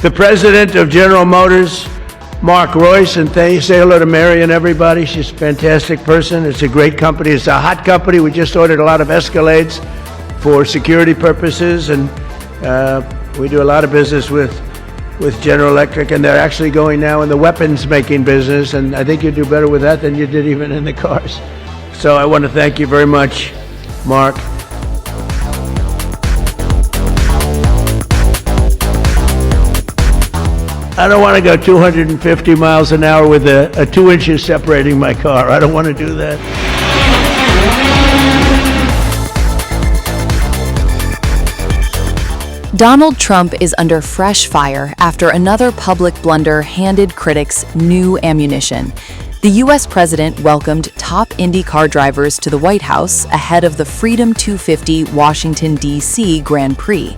the president of General Motors, Mark Royce, and say hello to Mary and everybody. She's a fantastic person. It's a great company. It's a hot company. We just ordered a lot of Escalades for security purposes, and we do a lot of business with General Electric, and they're actually going now in the weapons making business, and I think you do better with that than you did even in the cars. So I want to thank you very much, Mark. I don't want to go 250 miles an hour with a 2 inches separating my car. I don't want to do that. Donald Trump is under fresh fire after another public blunder handed critics new ammunition. The U.S. president welcomed top IndyCar drivers to the White House ahead of the Freedom 250 Washington, D.C. Grand Prix.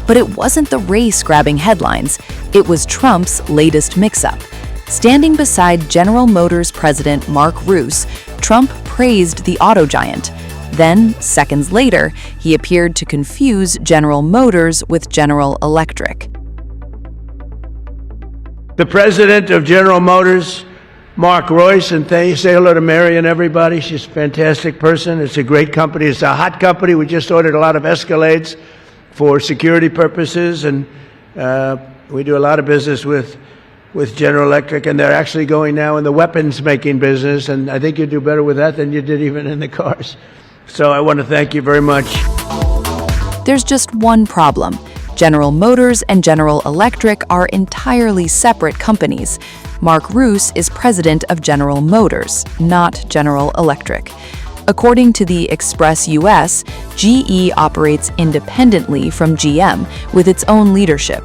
But it wasn't the race grabbing headlines, it was Trump's latest mix-up. Standing beside General Motors president Mark Roos, Trump praised the auto giant. Then, seconds later, he appeared to confuse General Motors with General Electric. The president of General Motors, Mark Royce, and say hello to Mary and everybody. She's a fantastic person. It's a great company. It's a hot company. We just ordered a lot of Escalades for security purposes, and we do a lot of business with General Electric, and they're actually going now in the weapons making business, and I think you do better with that than you did even in the cars. So I want to thank you very much. There's just one problem. General Motors and General Electric are entirely separate companies. Mark Roos is president of General Motors, not General Electric. According to the Express US, GE operates independently from GM with its own leadership.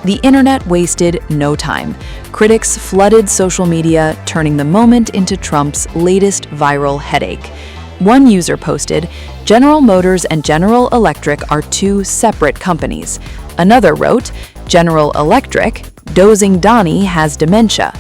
The internet wasted no time. Critics flooded social media, turning the moment into Trump's latest viral headache. One user posted, "General Motors and General Electric are two separate companies." Another wrote, "General Electric, dozing Donnie has dementia."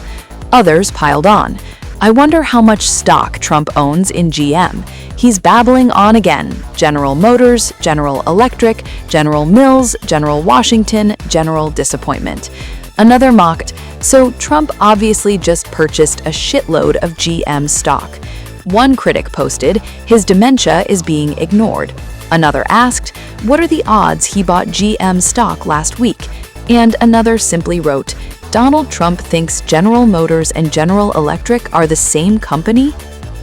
Others piled on, "I wonder how much stock Trump owns in GM. He's babbling on again. General Motors, General Electric, General Mills, General Washington, General Disappointment." Another mocked, "So Trump obviously just purchased a shitload of GM stock." One critic posted, "His dementia is being ignored." Another asked, "What are the odds he bought GM stock last week?" And another simply wrote, "Donald Trump thinks General Motors and General Electric are the same company?"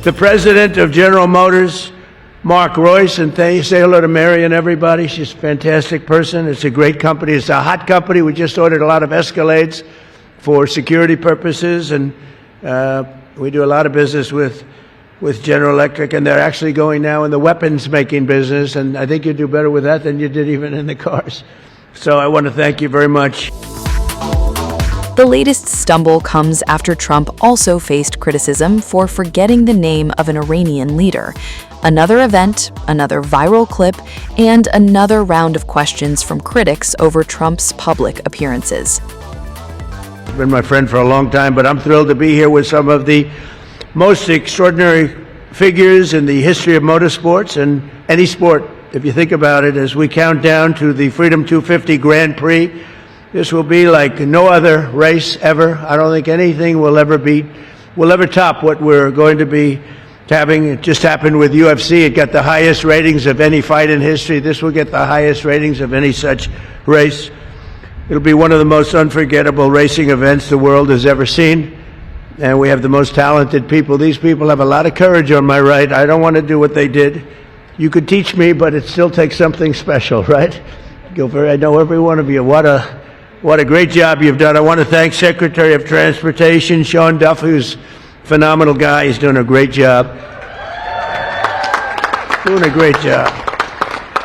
The president of General Motors, Mark Royce, and say hello to Mary and everybody. She's a fantastic person. It's a great company. It's a hot company. We just ordered a lot of Escalades for security purposes, and we do a lot of business with General Electric, and they're actually going now in the weapons making business, and I think you do better with that than you did even in the cars. So I want to thank you very much. The latest stumble comes after Trump also faced criticism for forgetting the name of an Iranian leader. Another event, another viral clip, and another round of questions from critics over Trump's public appearances. He's been my friend for a long time, but I'm thrilled to be here with some of the most extraordinary figures in the history of motorsports and any sport, if you think about it, as we count down to the Freedom 250 Grand Prix. This will be like no other race ever. I don't think anything will ever top what we're going to be having. It just happened with UFC. It got the highest ratings of any fight in history. This will get the highest ratings of any such race. It'll be one of the most unforgettable racing events the world has ever seen. And we have the most talented people. These people have a lot of courage on my right. I don't want to do what they did. You could teach me, but it still takes something special, right? Gilbert, I know every one of you. What a great job you've done. I want to thank Secretary of Transportation, Sean Duffy, who's a phenomenal guy. He's doing a great job. Doing a great job.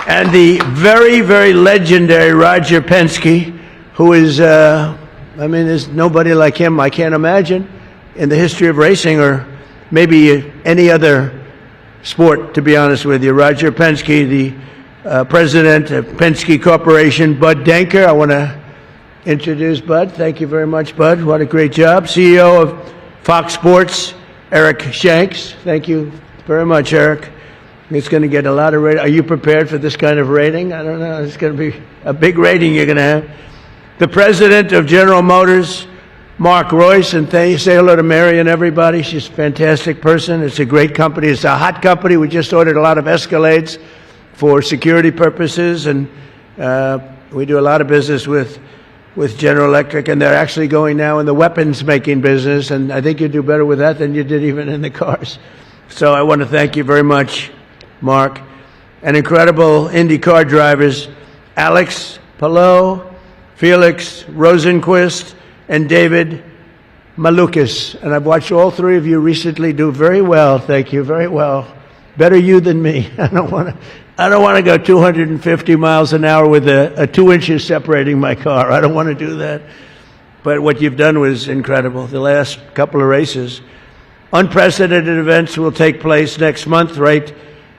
And the very, very legendary Roger Penske, who is, there's nobody like him, I can't imagine, in the history of racing or maybe any other sport, to be honest with you. Roger Penske, the president of Penske Corporation. Bud Denker, I want to introduce Bud. Thank you very much, Bud. What a great job. CEO of Fox Sports, Eric Shanks. Thank you very much, Eric. It's going to get a lot of rating. Are you prepared for this kind of rating? I don't know. It's going to be a big rating you're going to have. the president of General Motors, Mark Royce, and say hello to Mary and everybody. She's a fantastic person. It's a great company. It's a hot company. We just ordered a lot of Escalades for security purposes, and we do a lot of business with General Electric, and they're actually going now in the weapons making business, and I think you do better with that than you did even in the cars. So I want to thank you very much, Mark. And incredible IndyCar drivers, Alex, Palo, Felix, Rosenquist, and David Malukas. And I've watched all three of you recently do very well. Thank you, very well. Better you than me. I don't want to go 250 miles an hour with a 2 inches separating my car. I don't want to do that. But what you've done was incredible. The last couple of races. Unprecedented events will take place next month right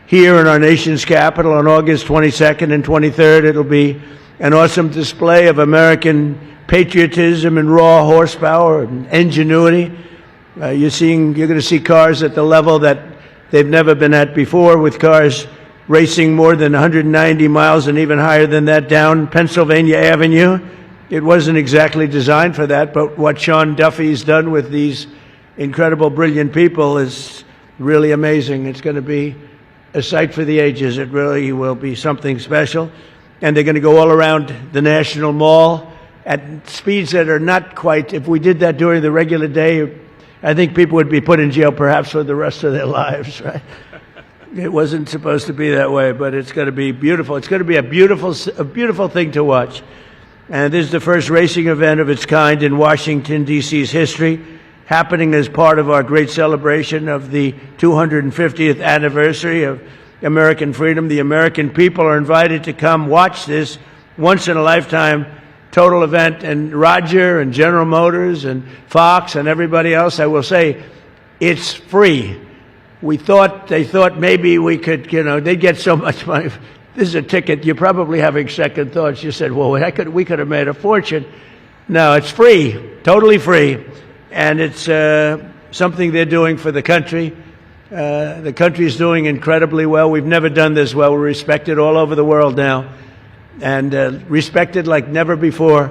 here in our nation's capital on August 22nd and 23rd. It'll be an awesome display of American patriotism and raw horsepower and ingenuity. You're going to see cars at the level that they've never been at before, with cars racing more than 190 miles and even higher than that down Pennsylvania Avenue. It wasn't exactly designed for that, but what Sean Duffy's done with these incredible, brilliant people is really amazing. It's going to be a sight for the ages. It really will be something special. And they're going to go all around the National Mall at speeds that are not quite, if we did that during the regular day, I think people would be put in jail perhaps for the rest of their lives, right? It wasn't supposed to be that way, but it's going to be beautiful. It's going to be a beautiful thing to watch. And this is the first racing event of its kind in Washington, D.C.'s history, happening as part of our great celebration of the 250th anniversary of American freedom. The American people are invited to come watch this once-in-a-lifetime total event, and Roger and General Motors and Fox and everybody else, I will say, it's free. They thought maybe we could, they'd get so much money. This is a ticket. You're probably having second thoughts. You said, well, we could have made a fortune. No, it's free, totally free. And it's something they're doing for the country. The country is doing incredibly well. We've never done this well. We're respected all over the world now, and respected like never before.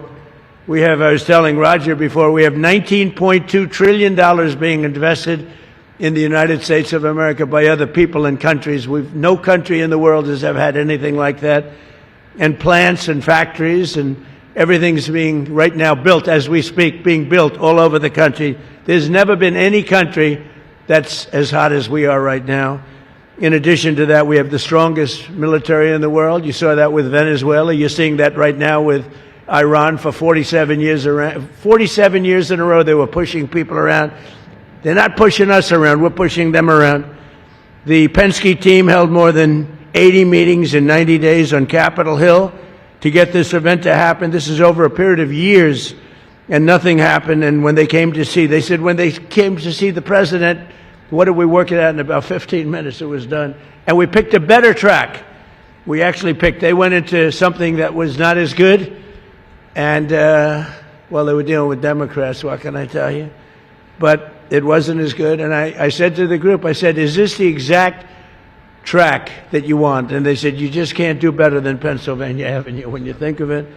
I was telling Roger before, we have $19.2 trillion being invested in the United States of America by other people and countries. No country in the world has ever had anything like that. And plants and factories and everything's being right now built as we speak, being built all over the country. There's never been any country that's as hot as we are right now. In addition to that, we have the strongest military in the world. You saw that with Venezuela. You're seeing that right now with Iran. For 47 years in a row, they were pushing people around. They're not pushing us around. We're pushing them around. The Penske team held more than 80 meetings in 90 days on Capitol Hill to get this event to happen. This is over a period of years, and nothing happened. And when they came to see, they said when they came to see the president, what did we work it out in about 15 minutes? It was done. And we picked a better track. They went into something that was not as good. And, well, they were dealing with Democrats, what can I tell you? But it wasn't as good. And I said to the group, I said, is this the exact track that you want? And they said, you just can't do better than Pennsylvania Avenue when you think of it.